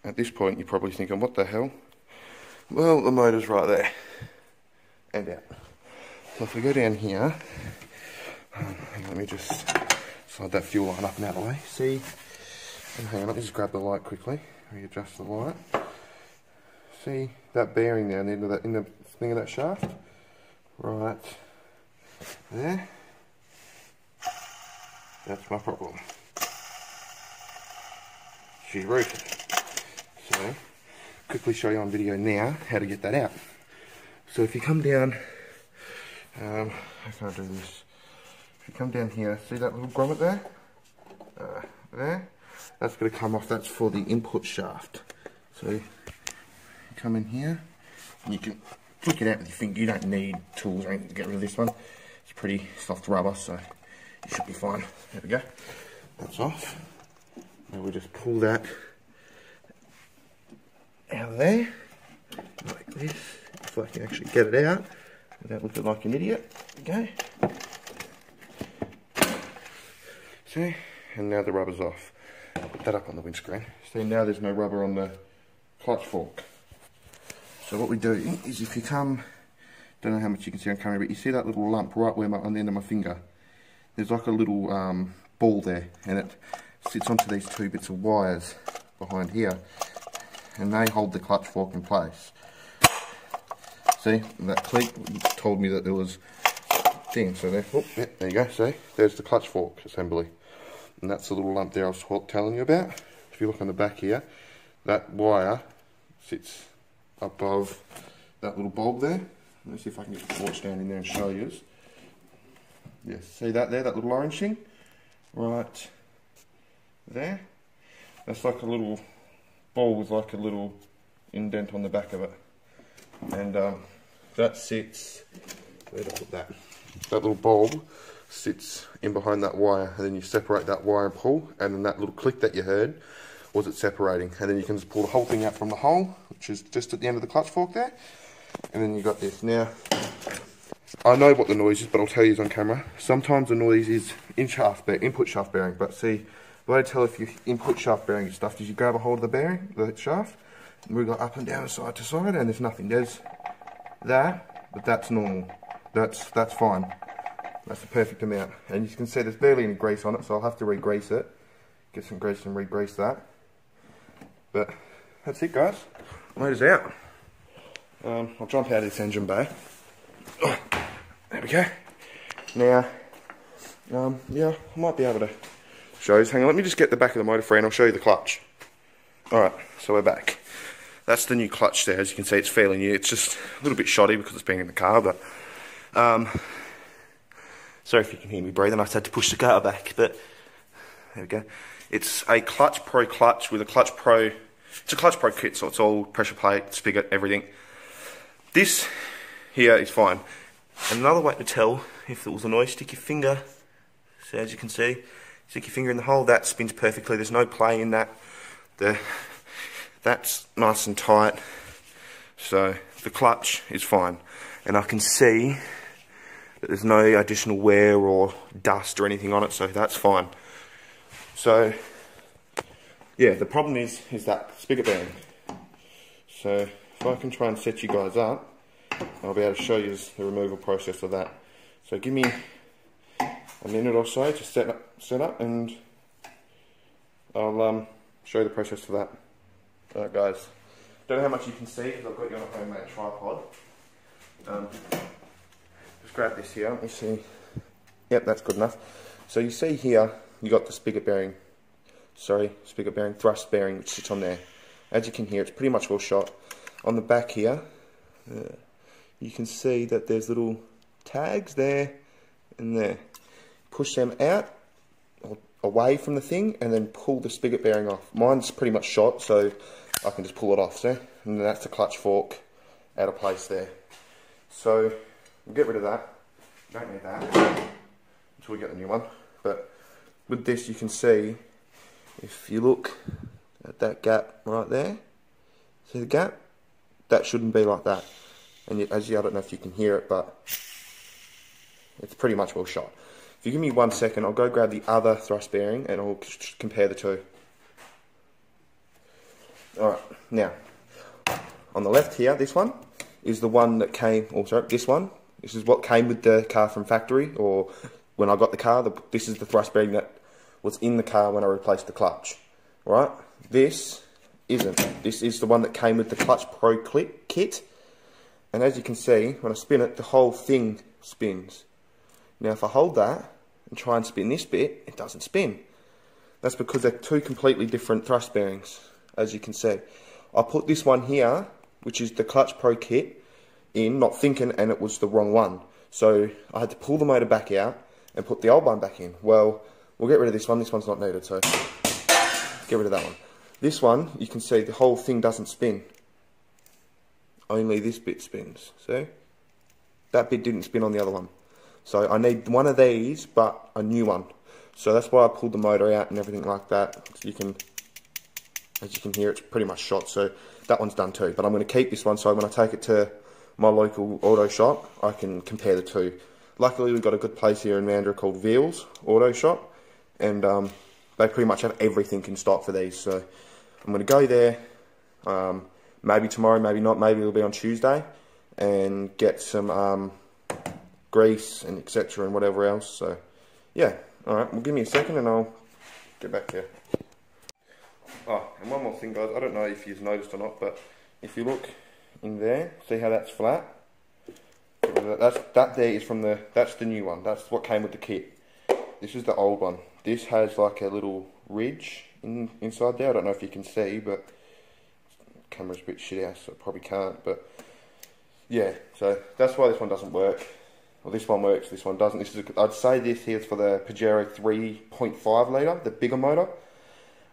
at this point you're probably thinking, what the hell? Well, the motor's right there and out. So if we go down here, let me just slide that fuel line up and out of the way. See, and hang on, let me just grab the light quickly, readjust the light. See that bearing there in the thing of that shaft? Right there. That's my problem. She's rooted. So, quickly show you on video now how to get that out. So if you come down, how can I do this? If you come down here, see that little grommet there? There? That's going to come off, that's for the input shaft. So, you come in here, and you can flick it out with your finger. You don't need tools or anything to get rid of this one. It's pretty soft rubber, so you should be fine. There we go. That's off. Now we just pull that out of there, like this, if I can actually get it out without looking like an idiot. Okay. See? And now the rubber's off. Put that up on the windscreen. See, now there's no rubber on the clutch fork. So what we do is, if you come, don't know how much you can see on camera, but you see that little lump right where on the end of my finger. There's like a little ball there, and it sits onto these two bits of wires behind here, and they hold the clutch fork in place. See, that cleat told me that there was thing, so there, oh, yeah, there you go, see, there's the clutch fork assembly. And that's the little lump there I was telling you about. If you look on the back here, that wire sits above that little bulb there. Let me see if I can get the torch down in there and show you. Yes, see that there, that little orange thing? Right there. That's like a little ball with like a little indent on the back of it. And that sits, where did I put that? That little bulb sits in behind that wire, and then you separate that wire and pull, and then that little click that you heard was it separating, and then you can just pull the whole thing out from the hole, which is just at the end of the clutch fork there, and then you got this. Now, I know what the noise is, but I'll tell you on camera. Sometimes the noise is input shaft bearing, but see, the way to tell if your input shaft bearing is stuffed is you grab a hold of the bearing, the shaft, and wiggle it up and down side to side, and there's nothing. There's that, but that's normal. That's fine. That's the perfect amount. And you can see there's barely any grease on it, so I'll have to re-grease it. Get some grease and re-grease that. But that's it, guys. Motor's out. I'll jump out of this engine bay. Oh, there we go. Now, yeah, I might be able to show you. Hang on, let me just get the back of the motor free and I'll show you the clutch. Alright, so we're back. That's the new clutch there. As you can see, it's fairly new. It's just a little bit shoddy because it's been in the car, but sorry if you can hear me breathing. I just had to push the car back, but there we go. It's a Clutch Pro clutch with a Clutch Pro. It's a Clutch Pro kit, so it's all pressure plate, spigot, everything. This here is fine. And another way to tell if there was a noise, stick your finger. So as you can see, stick your finger in the hole. That spins perfectly. There's no play in that. That's nice and tight. So the clutch is fine, and I can see that there's no additional wear or dust or anything on it, so that's fine. So yeah, the problem is that spigot bearing. So if I can try and set you guys up, I'll be able to show you the removal process of that. So give me a minute or so to set up and I'll show you the process for that. Alright guys, don't know how much you can see because I've got you on a homemade tripod. Just grab this here, let me see. Yep, that's good enough. So you see here, you got the spigot bearing, thrust bearing which sits on there. As you can hear, it's pretty much all shot. On the back here, you can see that there's little tags there and there. Push them out, away from the thing, and then pull the spigot bearing off. Mine's pretty much shot, so I can just pull it off, see? And that's the clutch fork out of place there. So, we'll get rid of that. Don't need that until we get the new one. But with this, you can see, if you look at that gap right there, see the gap? That shouldn't be like that. And I don't know if you can hear it, but it's pretty much well shot. If you give me 1 second, I'll go grab the other thrust bearing and I'll compare the two. Alright, now, on the left here, this one is the one that came, this one. This is what came with the car from factory, or when I got the car. This is the thrust bearing that was in the car when I replaced the clutch. Right? This isn't. This is the one that came with the Clutch Pro kit. And as you can see, when I spin it, the whole thing spins. Now if I hold that and try and spin this bit, it doesn't spin. That's because they're two completely different thrust bearings, as you can see. I put this one here, which is the Clutch Pro kit, in, not thinking, and it was the wrong one. So I had to pull the motor back out and put the old one back in. Well, we'll get rid of this one. This one's not needed, so get rid of that one. This one, you can see the whole thing doesn't spin. Only this bit spins. See? That bit didn't spin on the other one. So I need one of these, but a new one. So that's why I pulled the motor out and everything like that. So you can, as you can hear, it's pretty much shot. So that one's done too. But I'm going to keep this one, so when I take it to my local auto shop, I can compare the two. Luckily, we've got a good place here in Mandurah called Veals Auto Shop, and they pretty much have everything in stock for these. So I'm going to go there, maybe tomorrow, maybe not, maybe it'll be on Tuesday, and get some grease and etc. and whatever else. So yeah, alright, well give me a second and I'll get back there. Oh, and one more thing guys, I don't know if you've noticed or not, but if you look in there, see how that's flat? That there is from that's the new one, that's what came with the kit. This is the old one. This has like a little ridge inside there, I don't know if you can see, but the camera's a bit shit out, so I probably can't, but yeah, so that's why this one doesn't work. Well, this one works, this one doesn't. I'd say this here is for the Pajero 3.5 litre, the bigger motor,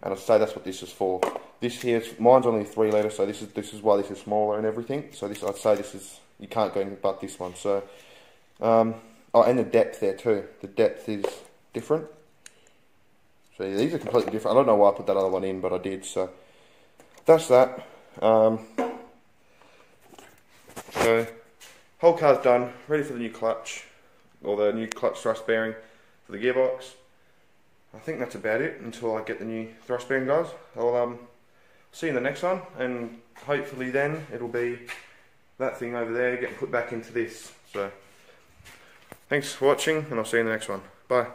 and I'd say that's what this is for. This here, mine's only 3 litre, so this is why this is smaller and everything. So this, I'd say this is, you can't go anything but this one. So, oh, and the depth there too. The depth is different. So yeah, these are completely different. I don't know why I put that other one in, but I did. So that's that. So whole car's done, ready for the new clutch, or the new clutch thrust bearing for the gearbox. I think that's about it until I get the new thrust bearing, guys. I'll see you in the next one, and hopefully then it'll be that thing over there getting put back into this. So thanks for watching, and I'll see you in the next one. Bye.